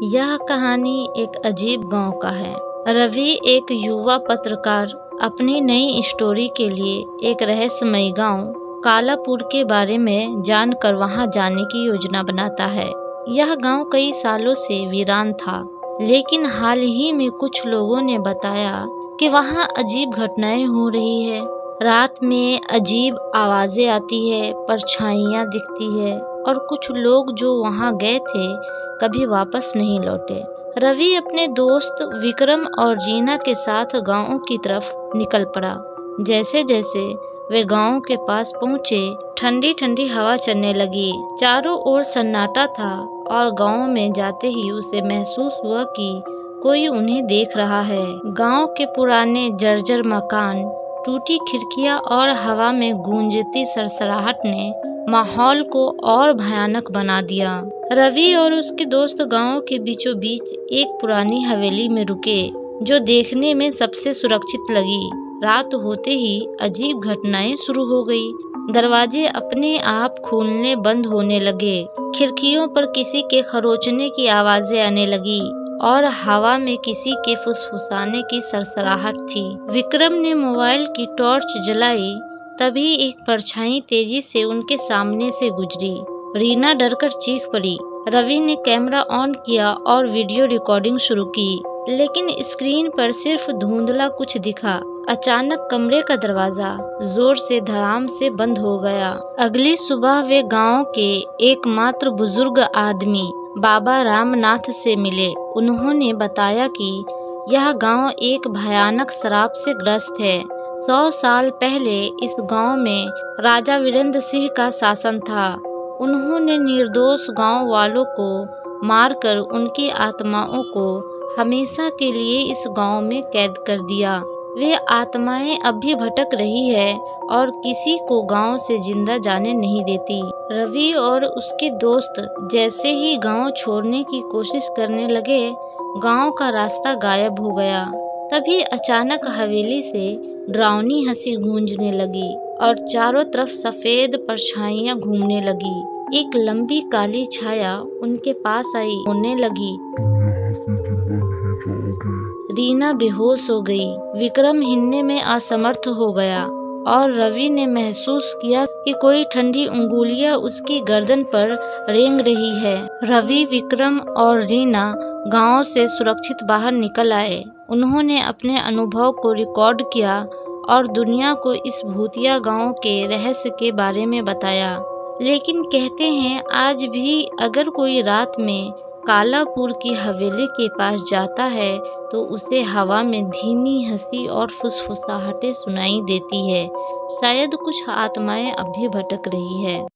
यह कहानी एक अजीब गांव का है। रवि एक युवा पत्रकार अपनी नई स्टोरी के लिए एक रहस्यमयी गांव कालापुर के बारे में जानकर वहां जाने की योजना बनाता है। यह गांव कई सालों से वीरान था, लेकिन हाल ही में कुछ लोगों ने बताया कि वहां अजीब घटनाएं हो रही है। रात में अजीब आवाजें आती है, परछाइयां दिखती है और कुछ लोग जो वहां गए थे कभी वापस नहीं लौटे। रवि अपने दोस्त विक्रम और रीना के साथ गांव की तरफ निकल पड़ा। जैसे जैसे वे गांव के पास पहुंचे, ठंडी ठंडी हवा चलने लगी। चारों ओर सन्नाटा था और गांव में जाते ही उसे महसूस हुआ कि कोई उन्हें देख रहा है। गांव के पुराने जर्जर मकान, टूटी खिड़कियां और हवा में गूंजती सरसराहट ने माहौल को और भयानक बना दिया। रवि और उसके दोस्त गांव के बीचों बीच एक पुरानी हवेली में रुके, जो देखने में सबसे सुरक्षित लगी। रात होते ही अजीब घटनाएं शुरू हो गई। दरवाजे अपने आप खुलने बंद होने लगे, खिड़कियों पर किसी के खरोचने की आवाजें आने लगी और हवा में किसी के फुसफुसाने की सरसराहट थी। विक्रम ने मोबाइल की टॉर्च जलाई, तभी एक परछाई तेजी से उनके सामने से गुजरी। रीना डरकर चीख पड़ी। रवि ने कैमरा ऑन किया और वीडियो रिकॉर्डिंग शुरू की, लेकिन स्क्रीन पर सिर्फ धुंधला कुछ दिखा। अचानक कमरे का दरवाजा जोर से धड़ाम से बंद हो गया। अगली सुबह वे गांव के एकमात्र बुजुर्ग आदमी बाबा रामनाथ से मिले। उन्होंने बताया कि यह गांव एक भयानक श्राप से ग्रस्त है। 100 साल पहले इस गांव में राजा वीरेंद्र सिंह का शासन था। उन्होंने निर्दोष गांव वालों को मारकर उनकी आत्माओं को हमेशा के लिए इस गांव में कैद कर दिया। वे आत्माएं अब भी भटक रही है और किसी को गांव से जिंदा जाने नहीं देती। रवि और उसके दोस्त जैसे ही गांव छोड़ने की कोशिश करने लगे, गांव का रास्ता गायब हो गया। तभी अचानक हवेली से डरावनी हंसी गूंजने लगी और चारों तरफ सफेद परछाइयां घूमने लगी। एक लंबी काली छाया उनके पास आई, होने लगी, तुम यहाँ से जिंदा नहीं जाओगे। रीना बेहोश हो गई। विक्रम हिलने में असमर्थ हो गया और रवि ने महसूस किया कि कोई ठंडी उंगलियां उसकी गर्दन पर रेंग रही है। रवि, विक्रम और रीना गांव से सुरक्षित बाहर निकल आए। उन्होंने अपने अनुभव को रिकॉर्ड किया और दुनिया को इस भूतिया गांव के रहस्य के बारे में बताया। लेकिन कहते हैं, आज भी अगर कोई रात में कालापुर की हवेली के पास जाता है तो उसे हवा में धीमी हंसी और फुसफुसाहटें सुनाई देती है। शायद कुछ आत्माएं अब भी भटक रही है।